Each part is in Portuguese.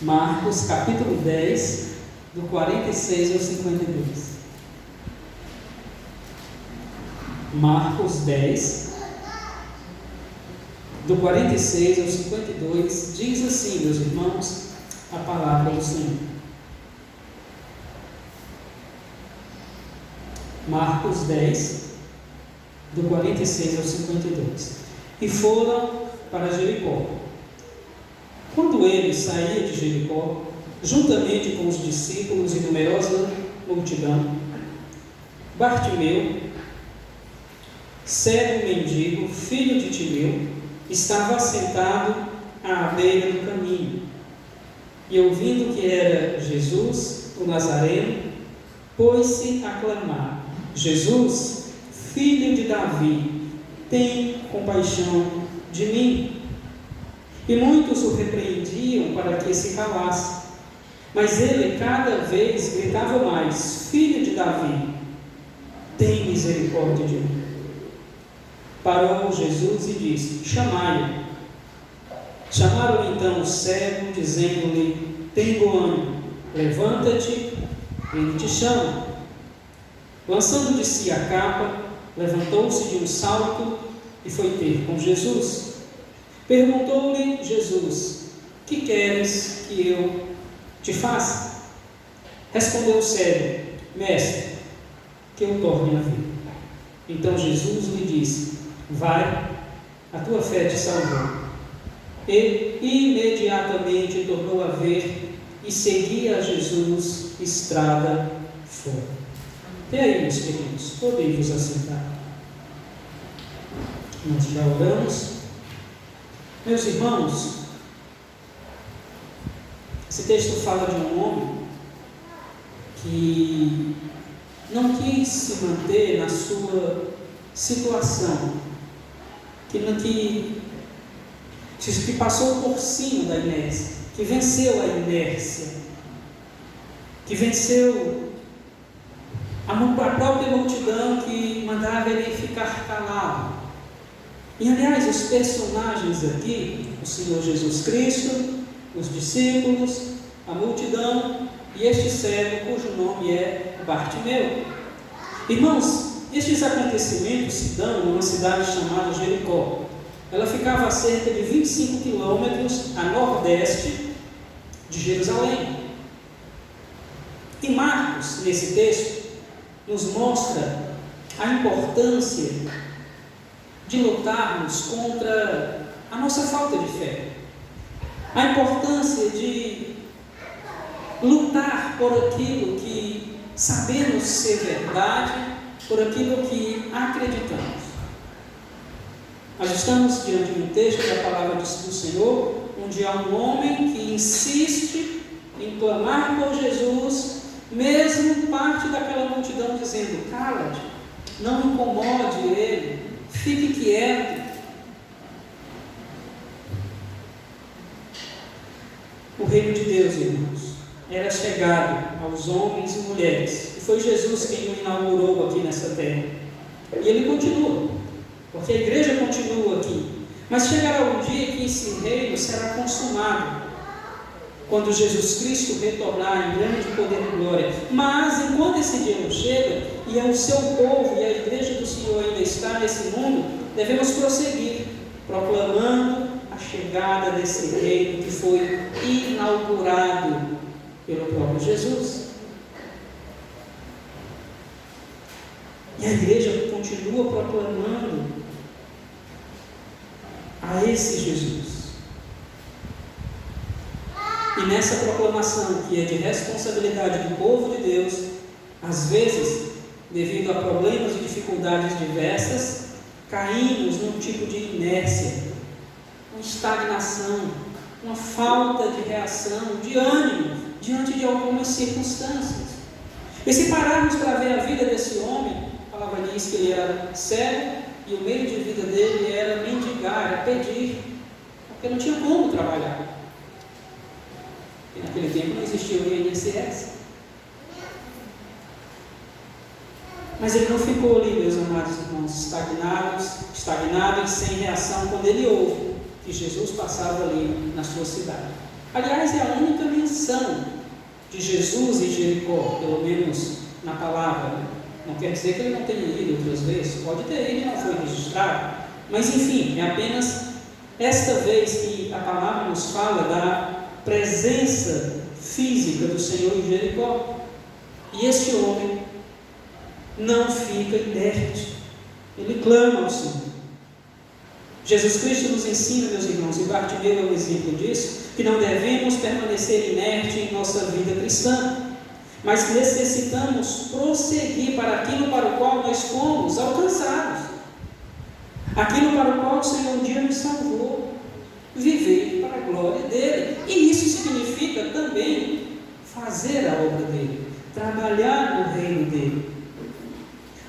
Marcos capítulo 10, do 46 ao 52. Marcos 10, do 46 ao 52, diz assim, meus irmãos, a palavra do Senhor. Marcos 10, do 46 ao 52. E foram para Jericó. Quando ele saía de Jericó, juntamente com os discípulos e numerosa multidão, Bartimeu, cego mendigo, filho de Timeu, estava assentado à beira do caminho. E ouvindo que era Jesus, o Nazareno, pôs-se a clamar: Jesus, filho de Davi, tem compaixão de mim. E muitos o repreendiam para que se calasse. Mas ele cada vez gritava mais: Filho de Davi, tem misericórdia de mim. Parou Jesus e disse: Chamai-o. Chamaram então o cego, dizendo-lhe: Tem bom ânimo, levanta-te, ele te chama. Lançando de si a capa, levantou-se de um salto e foi ter com Jesus. Perguntou-lhe Jesus: Que queres que eu te faça? Respondeu o cego: Mestre, que eu torne a ver. Então Jesus lhe disse: Vai, a tua fé te salvou. E imediatamente tornou a ver e seguia a Jesus estrada fora. E aí, meus queridos, podem vos assentar. Nós já oramos. Meus irmãos, esse texto fala de um homem que não quis se manter na sua situação, que passou por cima da inércia, que venceu a inércia, que venceu a própria multidão que mandava ele ficar calado. E aliás, os personagens aqui, o Senhor Jesus Cristo, os discípulos, a multidão e este cego cujo nome é Bartimeu. Irmãos, estes acontecimentos se dão numa cidade chamada Jericó. Ela ficava a cerca de 25 quilômetros a nordeste de Jerusalém. E Marcos, nesse texto, nos mostra a importância de lutarmos contra a nossa falta de fé, a importância de lutar por aquilo que sabemos ser verdade, por aquilo que acreditamos. Nós estamos diante de um texto da palavra do Senhor, onde há um homem que insiste em clamar por Jesus, mesmo parte daquela multidão dizendo: cala-te, não incomode ele, fique quieto. O reino de Deus, irmãos, era chegado aos homens e mulheres, e foi Jesus quem o inaugurou aqui nessa terra. E ele continua, porque a igreja continua aqui. Mas chegará um dia que esse reino será consumado, quando Jesus Cristo retornar em grande poder e glória. Mas enquanto esse dia não chega, e é o seu povo e a igreja do Senhor ainda está nesse mundo, devemos prosseguir, proclamando a chegada desse reino que foi inaugurado pelo próprio Jesus. E a igreja continua proclamando a esse Jesus. E nessa proclamação, que é de responsabilidade do povo de Deus, às vezes, devido a problemas e dificuldades diversas, caímos num tipo de inércia, uma estagnação, uma falta de reação, de ânimo, diante de algumas circunstâncias. E se pararmos para ver a vida desse homem, a palavra diz que ele era cego, e o meio de vida dele era mendigar, era pedir, porque não tinha como trabalhar. E naquele tempo não existia o INSS. Mas ele não ficou ali, meus amados irmãos, estagnado e sem reação quando ele ouve que Jesus passava ali na sua cidade. Aliás, é a única menção de Jesus em Jericó, pelo menos na palavra. Não quer dizer que ele não tenha ido outras vezes, pode ter ido e não foi registrado, mas enfim, é apenas esta vez que a palavra nos fala da presença física do Senhor em Jericó. E este homem não fica inerte, ele clama ao Senhor. Jesus Cristo nos ensina, meus irmãos, e Bartimeu é um exemplo disso, que não devemos permanecer inerte em nossa vida cristã, mas necessitamos prosseguir para aquilo para o qual nós fomos alcançados, aquilo para o qual o Senhor um dia nos salvou, viver para a glória dele. E isso significa também fazer a obra dele, trabalhar no reino dele.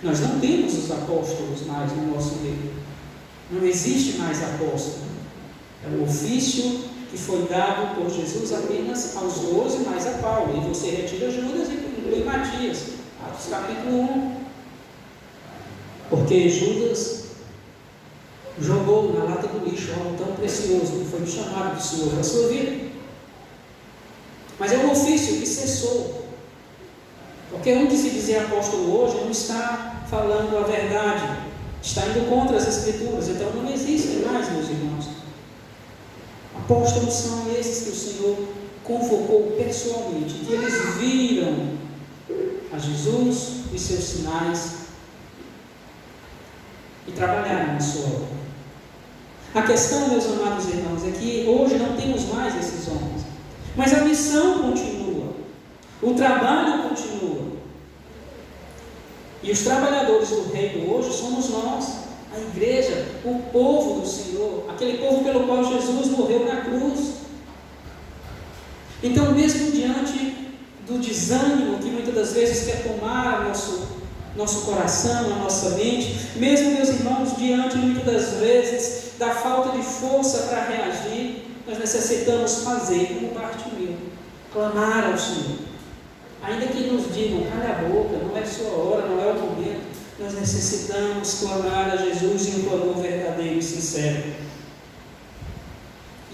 Nós não temos os apóstolos mais no nosso meio. Não existe mais apóstolo. É um ofício que foi dado por Jesus apenas aos 12, mais a Paulo. E você retira Judas e inclui Matias. Atos capítulo 1. Porque Judas jogou na lata do lixo algo tão precioso que foi o chamado do Senhor para a sua vida. Mas é um ofício que cessou. Porque um que se dizia apóstolo hoje não está falando a verdade, está indo contra as Escrituras, então não existem mais, meus irmãos. Apóstolos são esses que o Senhor convocou pessoalmente, que eles viram a Jesus e seus sinais e trabalharam na sua obra. A questão, meus amados irmãos, é que hoje não temos mais esses homens, mas a missão continua, o trabalho continua. E os trabalhadores do reino hoje somos nós, a igreja, o povo do Senhor, aquele povo pelo qual Jesus morreu na cruz. Então, mesmo diante do desânimo que muitas das vezes quer tomar nosso coração, a nossa mente, mesmo, meus irmãos, diante muitas das vezes da falta de força para reagir, nós necessitamos fazer como Bartimeu, clamar ao Senhor. Ainda que nos digam, cala a boca, não é sua hora, não é o momento, nós necessitamos clamar a Jesus em um clamor verdadeiro e sincero.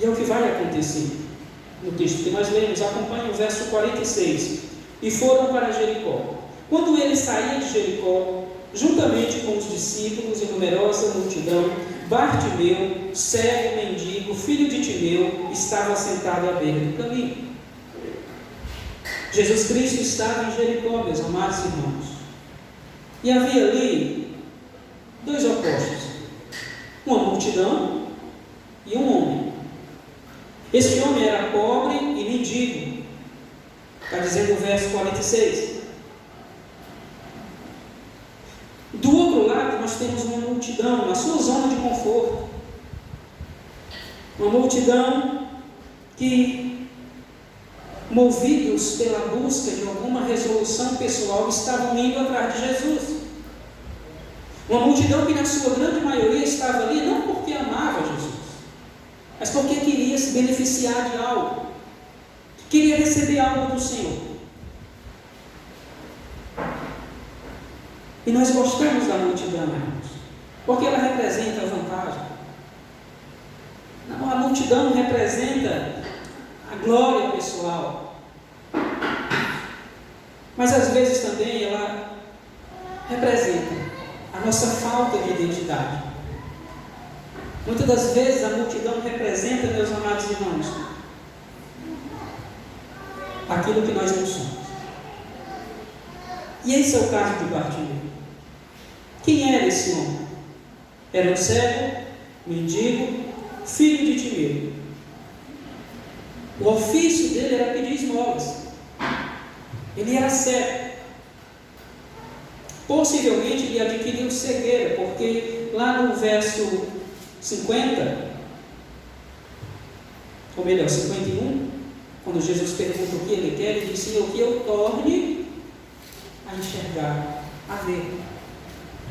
E é o que vai acontecer no texto que nós lemos. Acompanhe o verso 46. E foram para Jericó. Quando ele saía de Jericó, juntamente com os discípulos e numerosa multidão, Bartimeu, cego, mendigo, filho de Timeu, estava sentado à beira do caminho. Jesus Cristo estava em Jericó, meus amados irmãos, e havia ali dois opostos, uma multidão e um homem. Este homem era pobre e mendigo, está dizendo o verso 46. Do outro lado nós temos uma multidão na sua zona de conforto, uma multidão que, movidos pela busca de alguma resolução pessoal, estavam indo atrás de Jesus. Uma multidão que na sua grande maioria estava ali não porque amava Jesus, mas porque queria se beneficiar de algo, queria receber algo do Senhor. E nós gostamos da multidão, irmãos, porque ela representa a vantagem. Não, a multidão representa a glória pessoal, mas às vezes também ela representa a nossa falta de identidade. Muitas das vezes a multidão representa, meus amados irmãos, aquilo que nós não somos. E esse é o caso de Bartimeu. Quem era esse homem? Era um cego, mendigo, filho de Timeu. O ofício dele era pedir esmolas. Ele era cego. Possivelmente ele adquiriu cegueira, porque lá no verso 50, ou melhor, 51, quando Jesus pergunta o que ele quer, ele diz: Senhor, que eu torne a enxergar, a ver.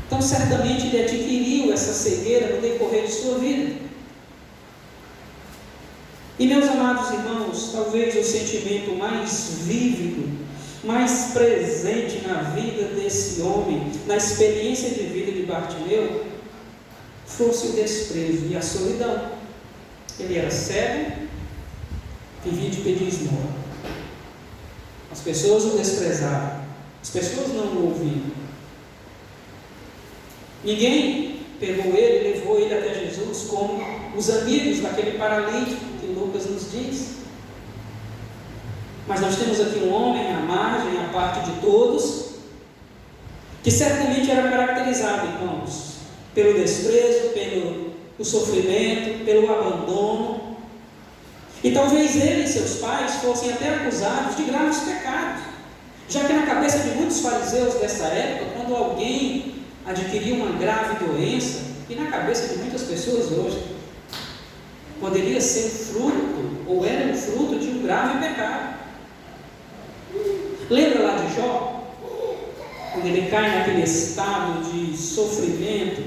Então, certamente ele adquiriu essa cegueira no decorrer de sua vida. E, meus amados irmãos, talvez o sentimento mais vívido, mais presente na vida desse homem, na experiência de vida de Bartimeu, fosse o desprezo e a solidão. Ele era cego, vivia de pedir esmola. As pessoas o desprezavam, as pessoas não o ouviam. Ninguém pegou ele e levou ele até Jesus, como os amigos daquele paralítico que Lucas nos diz. Mas nós temos aqui um homem à margem, à parte de todos, que certamente era caracterizado, irmãos, pelo desprezo, pelo sofrimento, pelo abandono. E talvez ele e seus pais fossem até acusados de graves pecados, já que na cabeça de muitos fariseus dessa época, quando alguém adquiria uma grave doença, e na cabeça de muitas pessoas hoje, poderia ser fruto, ou era um fruto de um grave pecado. Lembra lá de Jó? Quando ele cai naquele estado de sofrimento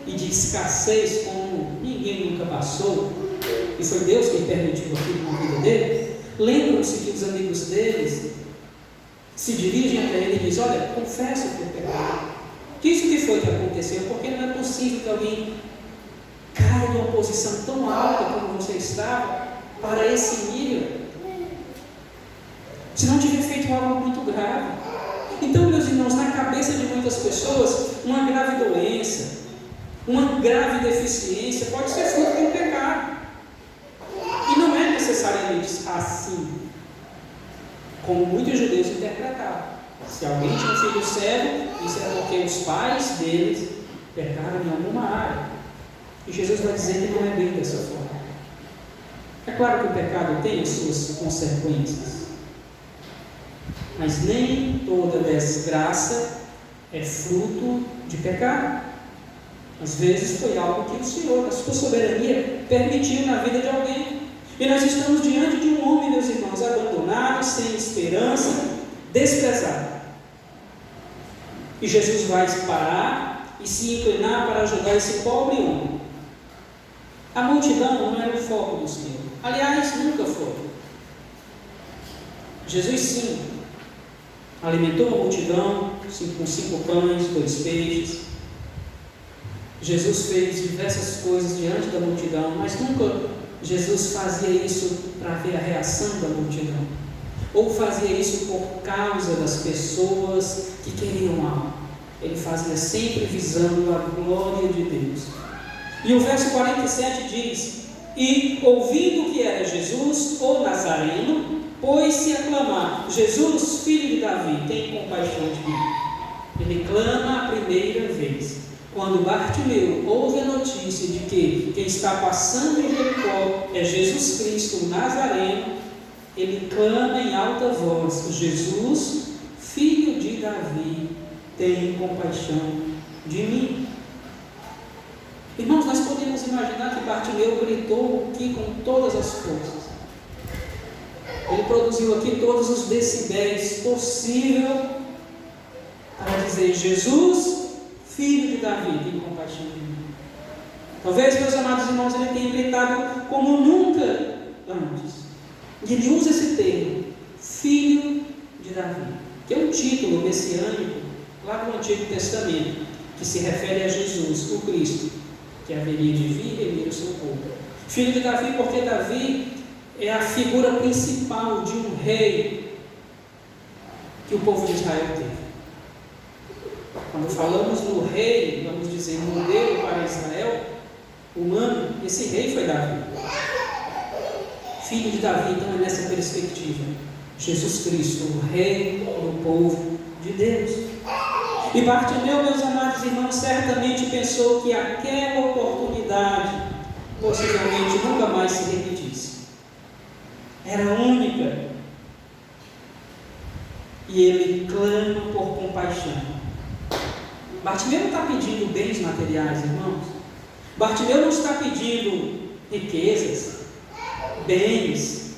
e de escassez como ninguém nunca passou, e foi Deus quem permitiu aquilo na vida dele. Lembram-se que os amigos deles se dirigem até ele e dizem: olha, confessa o teu pecado. Que isso que foi que aconteceu? Porque não é possível que alguém caia de uma posição tão alta como você estava para esse nível, se não tiver feito algo muito grave. Então, meus irmãos, na cabeça de muitas pessoas, uma grave doença, uma grave deficiência pode ser fruto de um pecado. E não é necessariamente assim, como muitos judeus interpretavam. Se alguém tinha um filho cego, isso é porque os pais deles pecaram em alguma área. E Jesus vai dizer que não é bem dessa forma. É claro que o pecado tem as suas consequências, mas nem toda desgraça é fruto de pecado. Às vezes foi algo que o Senhor, na sua soberania, permitiu na vida de alguém. E nós estamos diante de um homem, meus irmãos, abandonado, sem esperança, desprezado. E Jesus vai parar e se inclinar para ajudar esse pobre homem. A multidão não era o foco do Senhor. Aliás, nunca foi. Jesus sim alimentou a multidão com 5 pães, 2 peixes. Jesus fez diversas coisas diante da multidão, mas nunca Jesus fazia isso para ver a reação da multidão, ou fazia isso por causa das pessoas que queriam algo. Ele fazia sempre visando a glória de Deus. E o verso 47 diz: e ouvindo que era Jesus, o Nazareno, pôs-se a clamar: Jesus, filho de Davi, tem compaixão de mim. Ele clama a primeira vez. Quando Bartimeu ouve a notícia de que quem está passando em Jericó é Jesus Cristo, o Nazareno, ele clama em alta voz: Jesus, filho de Davi, tem compaixão de mim. Irmãos, nós podemos imaginar que Bartimeu gritou aqui com todas as forças. Ele produziu aqui todos os decibéis possível para dizer: Jesus, filho de Davi, tem compaixão de mim. Talvez, meus amados irmãos, ele tenha gritado como nunca antes. E ele usa esse termo, filho de Davi, que é um título messiânico lá do Antigo Testamento, que se refere a Jesus, o Cristo, que haveria de vir e remir o seu povo. Filho de Davi, porque Davi é a figura principal de um rei que o povo de Israel teve. Quando falamos no rei, vamos dizer modelo para Israel humano, esse rei foi Davi. Filho de Davi, então é nessa perspectiva. Jesus Cristo, o rei do povo de Deus. E Bartimeu, meus amados irmãos, certamente pensou que aquela oportunidade possivelmente nunca mais se repetisse. Era única. E ele clama por compaixão. Bartimeu não está pedindo bens materiais, irmãos. Bartimeu não está pedindo riquezas, bens.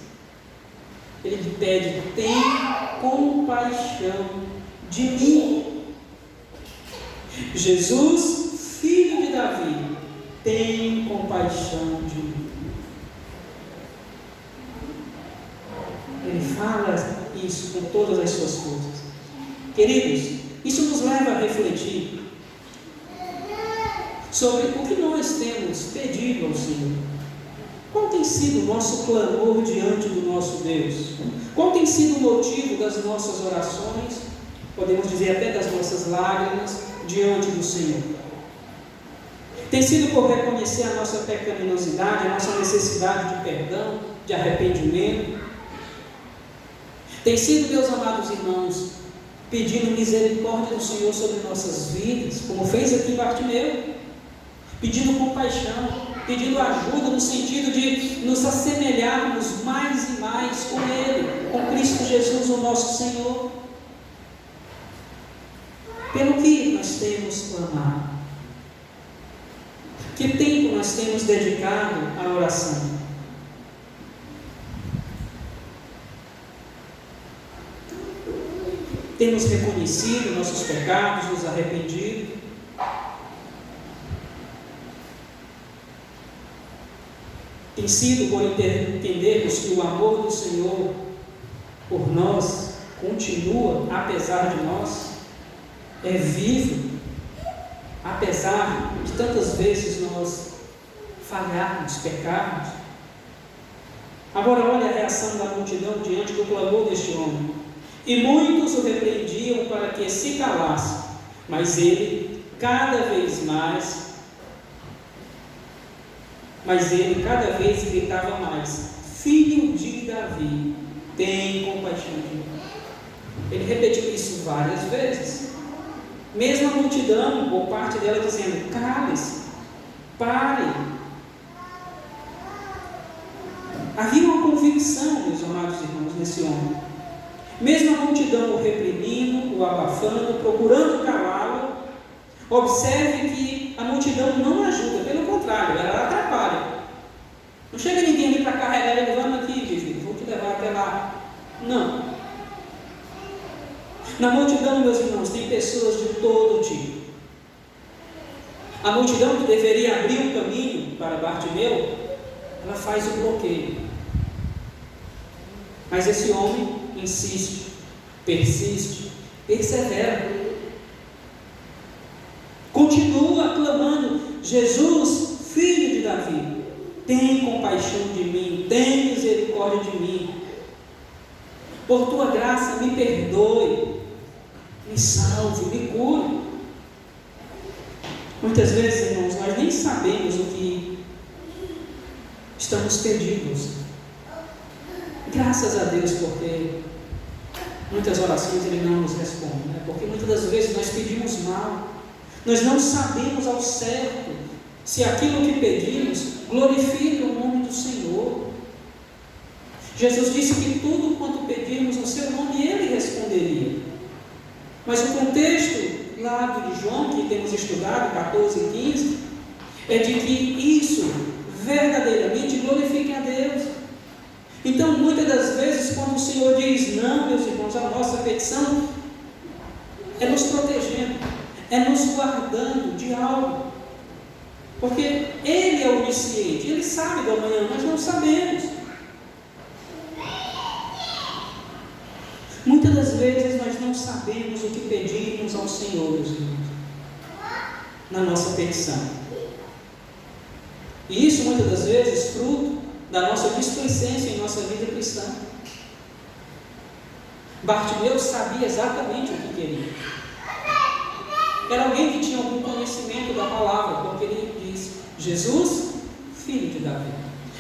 Ele pede: tem compaixão de mim. Jesus, filho de Davi, tem compaixão de mim. Ele fala isso com todas as suas forças. Queridos, isso nos leva a refletir sobre o que nós temos pedido ao Senhor. Qual qual tem sido o nosso clamor diante do nosso Deus? Qual tem sido o motivo das nossas orações, podemos dizer até das nossas lágrimas, diante do Senhor? Tem sido por reconhecer a nossa pecaminosidade, a nossa necessidade de perdão, de arrependimento? Tem sido, meus amados irmãos, pedindo misericórdia do Senhor sobre nossas vidas, como fez aqui Bartimeu, pedindo compaixão, pedindo ajuda no sentido de nos assemelharmos mais e mais com Ele, com Cristo Jesus, o nosso Senhor? Pelo que nós temos clamado? Que tempo nós temos dedicado à oração? Temos reconhecido nossos pecados, nos arrependido? Tem sido por entendermos que o amor do Senhor por nós continua, apesar de nós, é vivo, apesar de tantas vezes nós falharmos, pecarmos? Agora olha a reação da multidão diante do clamor deste homem. E muitos o repreendiam para que se calasse, mas ele cada vez gritava mais: Filho de Davi, tem compaixão de mim. Ele repetiu isso várias vezes, mesmo a multidão, ou parte dela, dizendo: cale-se, pare. Havia uma convicção, meus amados irmãos, nesse homem. Mesmo a multidão o reprimindo, o abafando, procurando calá-lo, observe que a multidão não ajuda, pelo contrário, ela atrapalha. Não chega ninguém ali para carregar ele: vamos aqui, filho, vou te levar até lá. Não. Na multidão, meus irmãos, tem pessoas de todo tipo. A multidão que deveria abrir um caminho para Bartimeu, ela faz o bloqueio. Mas esse homem insiste, persiste, persevera. Continua clamando: Jesus, filho de Davi, tem compaixão de mim, tem misericórdia de mim. Por tua graça me perdoe, me salve, me cure. Muitas vezes, irmãos, nós nem sabemos o que estamos pedindo. Graças a Deus, porque muitas orações Ele não nos responde, né? Porque muitas das vezes nós pedimos mal, nós não sabemos ao certo se aquilo que pedimos glorifica o nome do Senhor. Jesus disse que tudo quanto pedirmos no seu nome, Ele responderia. Mas o contexto lá de João, que temos estudado, 14 e 15, é de que isso verdadeiramente glorifique a Deus. Então, muitas das vezes, quando o Senhor diz não, meus irmãos, a nossa petição é nos protegendo, é nos guardando de algo, porque Ele é onisciente, Ele sabe do amanhã, nós não sabemos. Muitas das vezes nós não sabemos o que pedimos ao Senhor, meus irmãos, na nossa petição. E isso muitas das vezes fruto da nossa displicência em nossa vida cristã. Bartimeu sabia exatamente o que queria. Era alguém que tinha algum conhecimento da palavra, porque ele diz: Jesus, filho de Davi.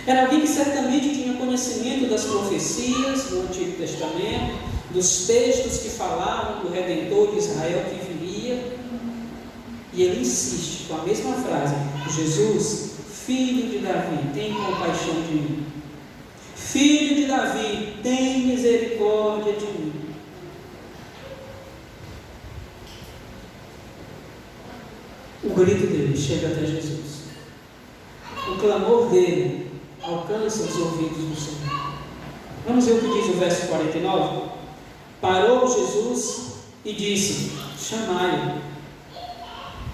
Era alguém que certamente tinha conhecimento das profecias do Antigo Testamento, dos textos que falavam do Redentor de Israel que viria. E ele insiste com a mesma frase: Jesus, filho de Davi, tem compaixão de mim. Filho de Davi, tem misericórdia de mim. O grito dele chega até Jesus. O clamor dele alcança os ouvidos do Senhor. Vamos ver o que diz o verso 49? Parou Jesus e disse: chamai-o.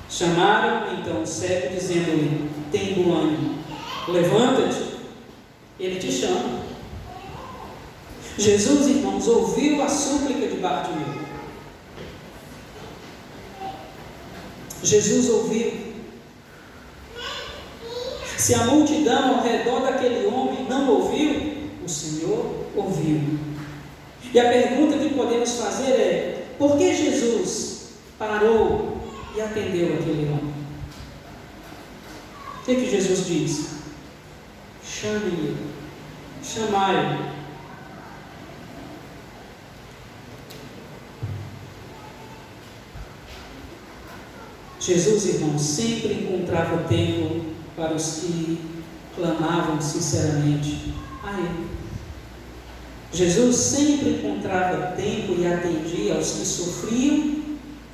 Chamaram então o cego, dizendo-lhe: tem bom ânimo, levanta-te, ele te chama. Jesus, irmãos, ouviu a súplica de Bartimeu. Jesus ouviu. Se a multidão ao redor daquele homem homem não ouviu? O Senhor ouviu. E a pergunta que podemos fazer é: por que Jesus parou e atendeu aquele homem? O que Jesus diz? Chame-lhe, chamai-o. Jesus, irmãos, sempre encontrava tempo para os que clamavam sinceramente a Ele. Jesus sempre encontrava tempo e atendia aos que sofriam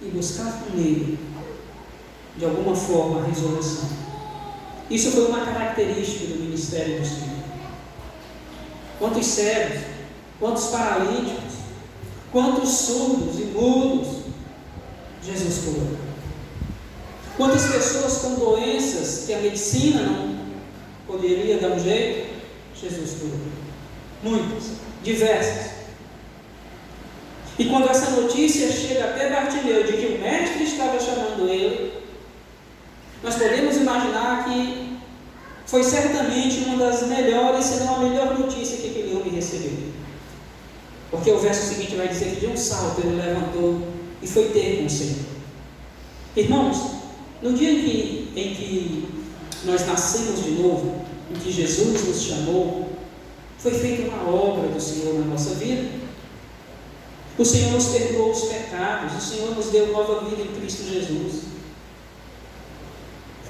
e buscavam nele, de alguma forma, a resolução. Isso foi uma característica do ministério do Senhor. Quantos cegos, quantos paralíticos, quantos surdos e mudos Jesus curou. Quantas pessoas com doenças que a medicina não poderia dar um jeito, Jesus curou. Muitas, diversas. E quando essa notícia chega até Bartimeu de que o mestre estava chamando ele, nós podemos imaginar que foi certamente uma das melhores, se não a melhor notícia que aquele homem recebeu. Porque o verso seguinte vai dizer que de um salto ele levantou e foi ter com o Senhor. Irmãos, no dia em que nós nascemos de novo, em que Jesus nos chamou, foi feita uma obra do Senhor na nossa vida. O Senhor nos perdoou os pecados, o Senhor nos deu nova vida em Cristo Jesus.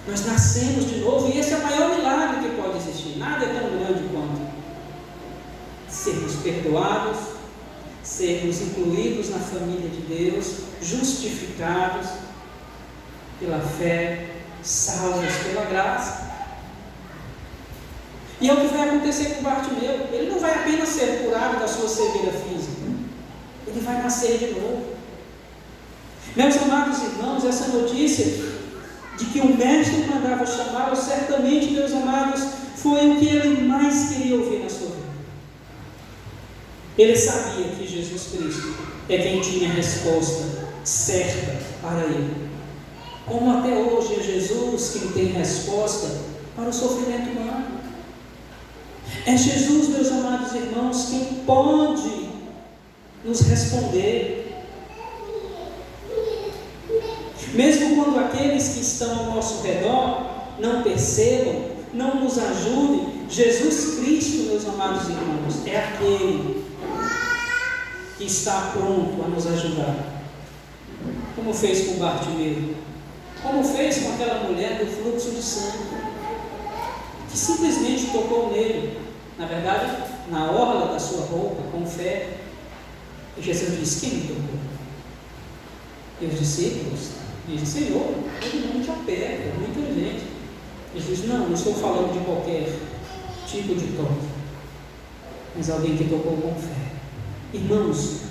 Nós nascemos de novo e esse é o maior milagre que pode existir. Nada é tão grande quanto sermos perdoados, sermos incluídos na família de Deus, justificados pela fé, salvos pela graça. E é o que vai acontecer com Bartimeu. Ele não vai apenas ser curado da sua cegueira física, ele vai nascer de novo. Meus amados irmãos, essa notícia de que o mestre mandava chamá-lo, certamente, meus amados, foi o que ele mais queria ouvir na sua vida. Ele sabia que Jesus Cristo é quem tinha a resposta certa para ele. Como até hoje é Jesus quem tem resposta para o sofrimento humano. É Jesus, meus amados irmãos, quem pode nos responder. Mesmo quando aqueles que estão ao nosso redor não percebam, não nos ajudem, Jesus Cristo, meus amados irmãos, é aquele que está pronto a nos ajudar. Como fez com Bartimeu, como fez com aquela mulher do fluxo de sangue, que simplesmente tocou nele, na verdade, na orla da sua roupa, com fé. E Jesus disse: quem me tocou? E os discípulos dizem: Senhor, todo mundo te aperta, muita gente. Ele diz: não estou falando de qualquer tipo de toque, mas alguém que tocou com fé. Irmãos,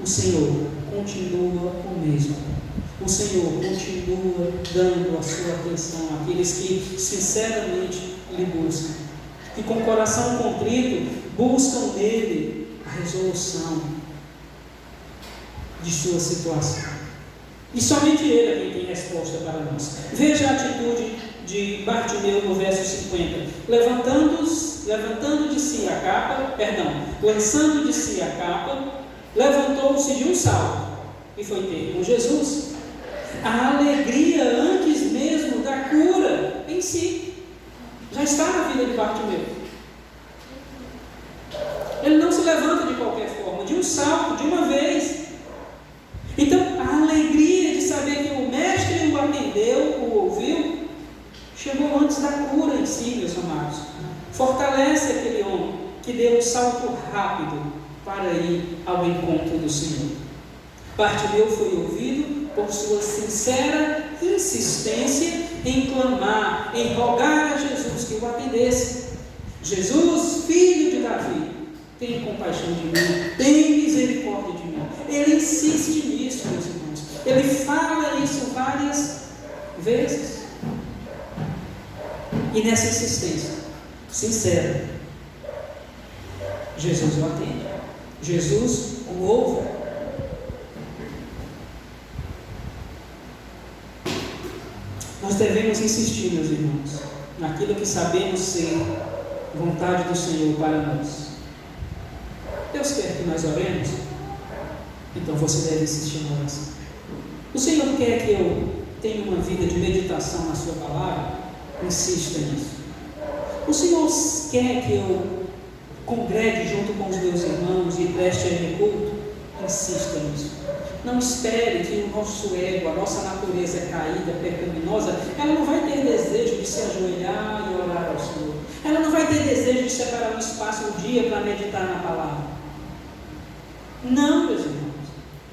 o Senhor continua o mesmo. O Senhor continua dando a sua atenção àqueles que sinceramente lhe buscam, que com o coração contrito buscam nele a resolução de sua situação. E somente ele é quem tem resposta para nós. Veja a atitude de Bartimeu no verso 50. Lançando de si a capa, levantou-se de um salto e foi ter com Jesus. A alegria antes mesmo da cura em si já está na vida de Bartimeu. Ele não se levanta de qualquer forma, de um salto, de uma vez. Então, a alegria de saber que o mestre o atendeu, o ouviu, chegou antes da cura em si, meus amados. Fortalece aquele homem que deu um salto rápido para ir ao encontro do Senhor. Bartimeu foi ouvido por sua sincera insistência em clamar, em rogar a Jesus que o atendesse. Jesus, filho de Davi, tem compaixão de mim, tem misericórdia de mim. Ele insiste nisso, meus irmãos. Ele fala isso várias vezes. E nessa insistência sincera, Jesus o atende. Jesus o ouve. Nós devemos insistir, meus irmãos, naquilo que sabemos ser vontade do Senhor para nós. Deus quer que nós oremos? Então você deve insistir na oração. O Senhor quer que eu tenha uma vida de meditação na sua palavra? Insista nisso. O Senhor quer que eu congregue junto com os meus irmãos e preste a Ele culto? Insista nisso. Não espere que o nosso ego, a nossa natureza caída, pecaminosa, ela não vai ter desejo de se ajoelhar e orar ao Senhor. Ela não vai ter desejo de separar um espaço no dia para meditar na palavra. Não, meus irmãos.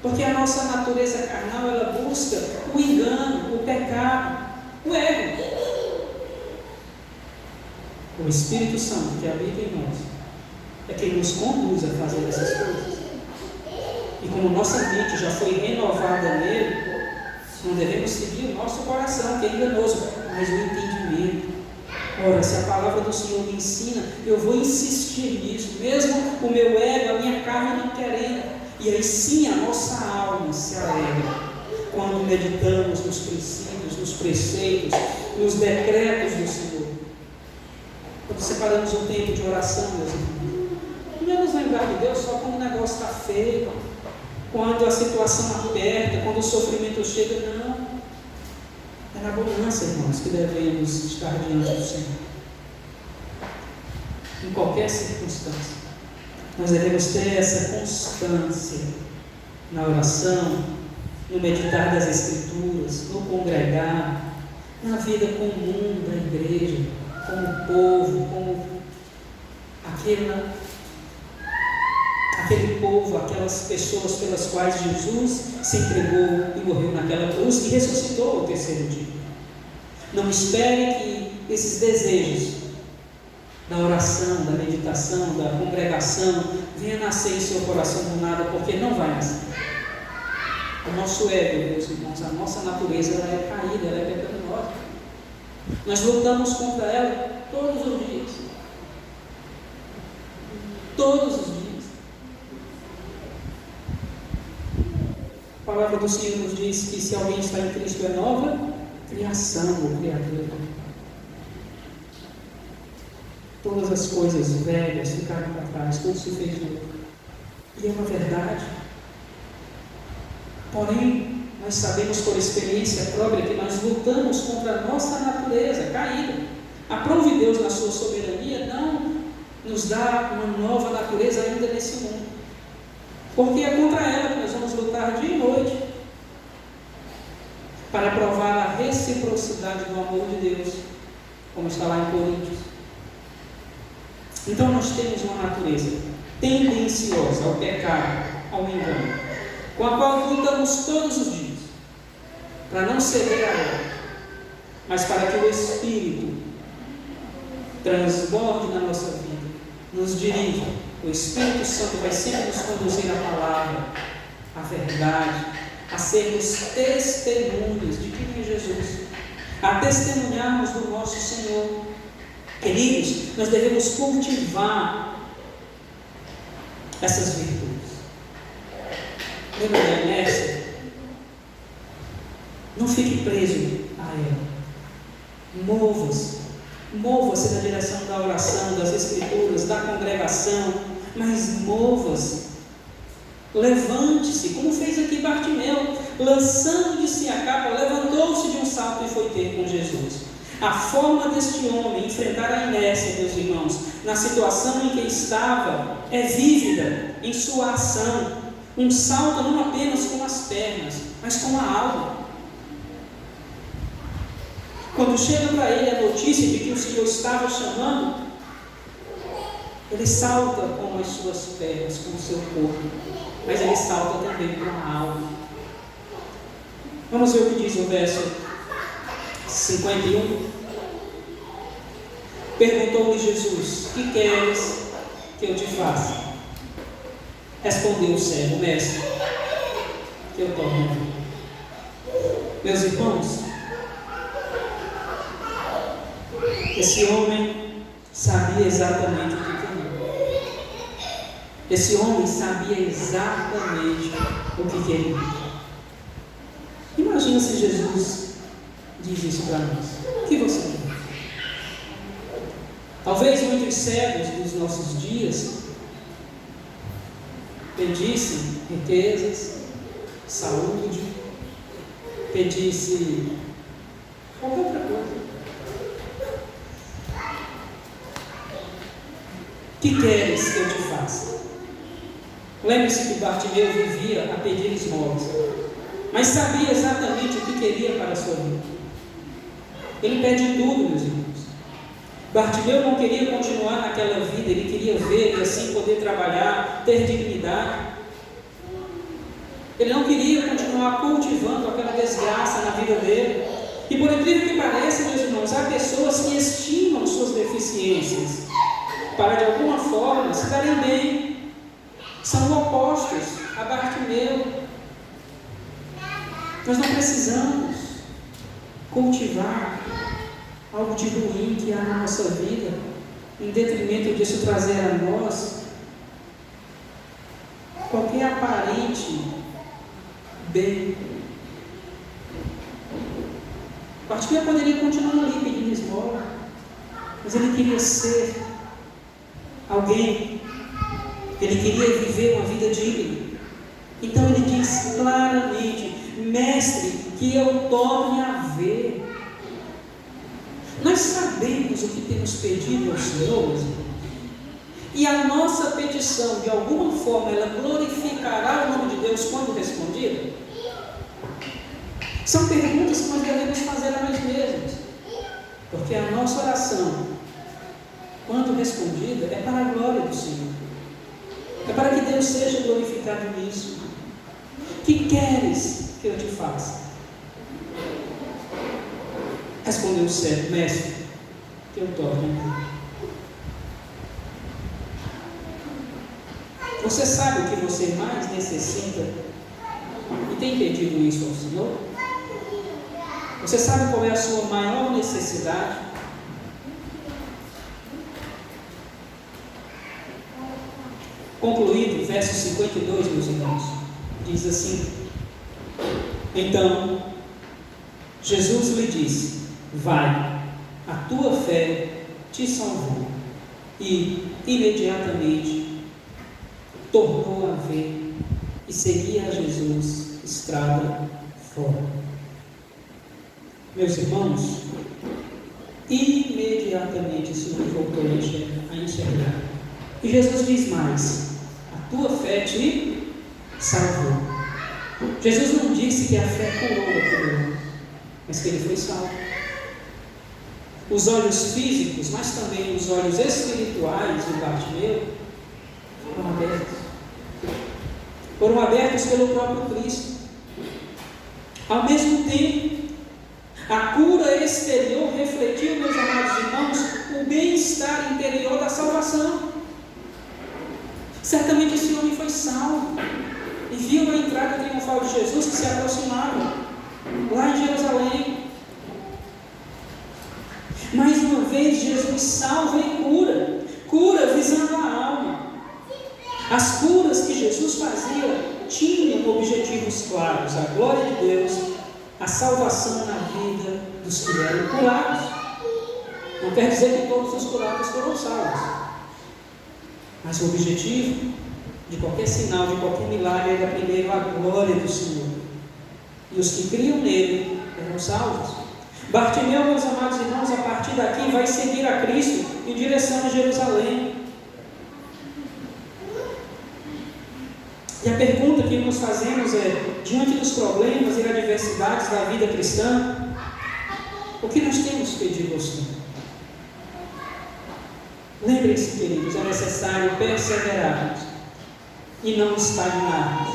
Porque a nossa natureza carnal, ela busca o engano, o pecado, o ego. O Espírito Santo que habita em nós é quem nos conduz a fazer essas coisas. E como nossa mente já foi renovada nele, não devemos seguir o nosso coração, que é enganoso, mas o entendimento. Ora, se a palavra do Senhor me ensina, eu vou insistir nisso, mesmo o meu ego, a minha carne não querendo. E aí sim a nossa alma se alegra quando meditamos nos princípios, nos preceitos, nos decretos do Senhor. Quando separamos um tempo de oração, meus irmãos, não é nos lembrar de Deus só quando o negócio está feio, quando a situação aperta, quando o sofrimento chega, não. É na bonança, irmãos, que devemos estar diante do Senhor. Em qualquer circunstância, nós devemos ter essa constância na oração, no meditar das Escrituras, no congregar, na vida comum da igreja, como povo, como aquele povo, aquelas pessoas pelas quais Jesus se entregou e morreu naquela cruz e ressuscitou ao terceiro dia. Não espere que esses desejos da oração, da meditação, da congregação venha nascer em seu coração do nada, porque não vai nascer. O nosso ego, meus irmãos, a nossa natureza, ela é caída, ela é pecaminosa. Nós lutamos contra ela todos os dias. Todos os dias. A palavra do Senhor nos diz que se alguém está em Cristo é nova criação ou criatura. Todas as coisas velhas ficaram para trás, tudo se fez novo. E é uma verdade. Porém, nós sabemos por experiência própria que nós lutamos contra a nossa natureza caída. Aprove Deus na sua soberania não nos dá uma nova natureza ainda nesse mundo. Porque é contra ela que nós vamos lutar dia e noite para provar a reciprocidade do amor de Deus, como está lá em Coríntios. Então nós temos uma natureza tendenciosa ao pecado, ao engano, com a qual lutamos todos os dias, para não ceder a ela, mas para que o Espírito transborde na nossa vida, nos dirija. O Espírito Santo vai sempre nos conduzir à palavra, à verdade, a sermos testemunhas de quem é Jesus, a testemunharmos do nosso Senhor. Queridos, nós devemos cultivar essas virtudes. Lembra da inércia? Não fique preso a ela. Mova-se na direção da oração, das Escrituras, da congregação, mas mova-se. Levante-se, como fez aqui Bartimeu, lançando de si a capa, levantou-se de um salto e foi ter com Jesus. A forma deste homem enfrentar a inércia, meus irmãos, na situação em que estava, é vívida em sua ação. Um salto não apenas com as pernas, mas com a alma. Quando chega para ele a notícia de que o Senhor estava chamando, ele salta com as suas pernas, com o seu corpo, mas ele salta também com a alma. Vamos ver o que diz o verso 51. Perguntou-lhe Jesus: que queres que eu te faça? Respondeu o servo: mestre, que eu torne. Meus irmãos, esse homem sabia exatamente o que queria. Esse homem sabia exatamente o que queria. Imagina se Jesus diz isso para nós: o que você quer? Talvez muitos cegos dos nossos dias pedissem riquezas, saúde, pedissem qualquer outra coisa. O que queres que eu te faça? Lembre-se que Bartimeu vivia a pedir esmolas, mas sabia exatamente o que queria para a sua vida. Ele pede tudo, meus irmãos. Bartimeu não queria continuar naquela vida, ele queria ver e assim poder trabalhar, ter dignidade. Ele não queria continuar cultivando aquela desgraça na vida dele. E por incrível que pareça, meus irmãos, há pessoas que estimam suas deficiências para de alguma forma se darem bem. São opostos a Bartimeu. Nós não precisamos cultivar algo de ruim que há na nossa vida, em detrimento disso trazer a nós qualquer aparente bem. Bartimeu poderia continuar ali pedindo esmola, mas ele queria ser alguém, ele queria viver uma vida digna. Então ele diz claramente: mestre, que eu torne a ver. Nós sabemos o que temos pedido ao Senhor, meus irmãos, e a nossa petição, de alguma forma, ela glorificará o nome de Deus quando respondida? São perguntas que nós devemos fazer a nós mesmos, porque a nossa oração, quando respondida, é para a glória do Senhor, é para que Deus seja glorificado nisso. Que queres que eu te faça? Respondeu o servo: mestre, que eu torne. Você sabe o que você mais necessita e tem pedido isso ao Senhor? Você sabe qual é a sua maior necessidade? Concluído, verso 52, meus irmãos, diz assim: então Jesus lhe disse: vai, a tua fé te salvou. E imediatamente tornou a ver e seguia a Jesus estrada fora. Meus irmãos, imediatamente o Senhor voltou a enxergar. E Jesus diz mais: a tua fé te salvou. Jesus não disse que a fé curou aquele homem, mas que ele foi salvo. Os olhos físicos, mas também os olhos espirituais de Bartimeu foram abertos. Foram abertos pelo próprio Cristo. Ao mesmo tempo, a cura exterior refletiu, meus amados irmãos, o bem-estar interior da salvação. Certamente esse homem foi salvo e viu a entrada triunfal de Jesus que se aproximava lá em Jerusalém. Mais uma vez, Jesus salva e cura visando a alma. As curas que Jesus fazia tinham objetivos claros: a glória de Deus, a salvação na vida dos que eram curados. Não quer dizer que todos os curados foram salvos, mas o objetivo de qualquer sinal, de qualquer milagre, era primeiro a glória do Senhor. E os que criam nele eram salvos. Bartimeu, meus amados irmãos, a partir daqui vai seguir a Cristo em direção a Jerusalém. E a pergunta que nós fazemos é: diante dos problemas e adversidades da vida cristã, o que nós temos pedido ao Senhor? Lembrem-se, queridos, é necessário perseverarmos e não estagnarmos,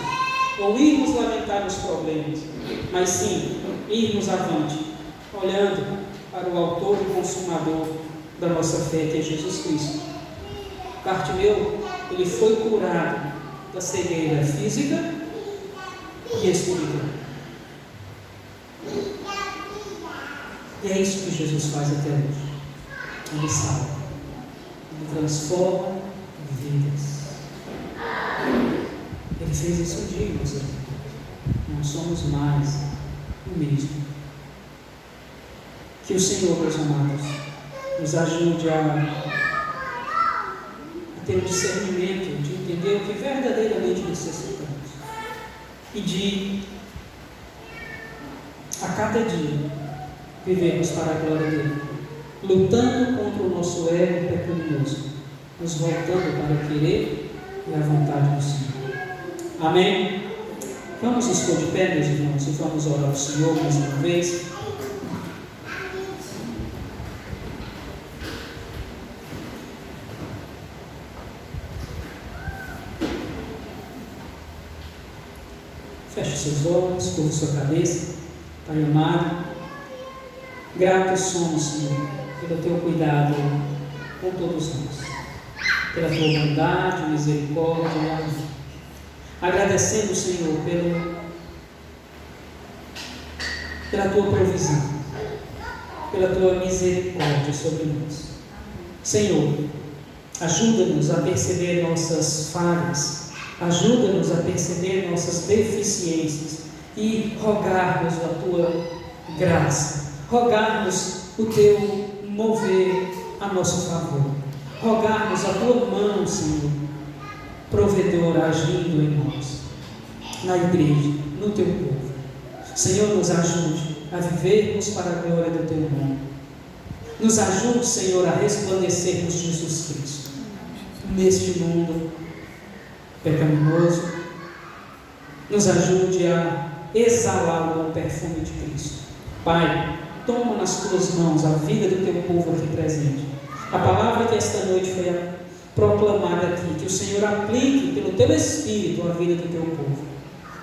ou irmos lamentar os problemas, mas sim irmos avante, olhando para o autor e consumador da nossa fé, que é Jesus Cristo. Bartimeu, ele foi curado da cegueira física e espiritual. E é isso que Jesus faz até hoje. Ele salva, ele transforma vidas. Ele fez isso um dia, meus irmãos. Não somos mais o mesmo. Que o Senhor, meus amados, nos ajude a ter o discernimento de entender o que verdadeiramente necessitamos e de, a cada dia, vivermos para a glória dele, lutando contra o nosso ego pecaminoso, nos voltando para o querer e a vontade do Senhor. Amém? Vamos nos pôr de pé, meus irmãos, e vamos orar ao Senhor mais uma vez. Feche seus olhos, curva sua cabeça. Pai amado, gratos somos, Senhor, pelo teu cuidado com todos nós, pela tua bondade, misericórdia e amor. Agradecendo, Senhor, pela tua provisão, pela tua misericórdia sobre nós. Senhor, ajuda-nos a perceber nossas falhas, ajuda-nos a perceber nossas deficiências e rogarmos a tua graça, rogarmos o teu mover a nosso favor, rogarmos a tua mão, Senhor, provedora, agindo em nós, na igreja, no teu povo. Senhor, nos ajude a vivermos para a glória do teu nome. Nos ajude, Senhor, a resplandecermos Jesus Cristo neste mundo pecaminoso. Nos ajude a exalar o bom perfume de Cristo. Pai, toma nas tuas mãos a vida do teu povo aqui presente. A palavra que esta noite foi proclamada aqui, que o Senhor aplique pelo teu Espírito a vida do teu povo.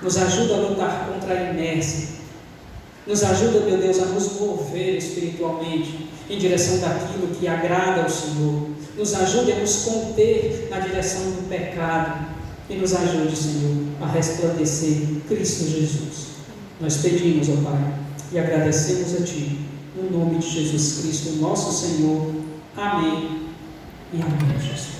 Nos ajuda a lutar contra a inércia. Nos ajuda, meu Deus, a nos mover espiritualmente em direção daquilo que agrada ao Senhor. Nos ajude a nos conter na direção do pecado. E nos ajude, Senhor, a resplandecer Cristo Jesus. Nós pedimos, ó Pai, e agradecemos a Ti, no nome de Jesus Cristo, nosso Senhor. Amém e amém, Jesus.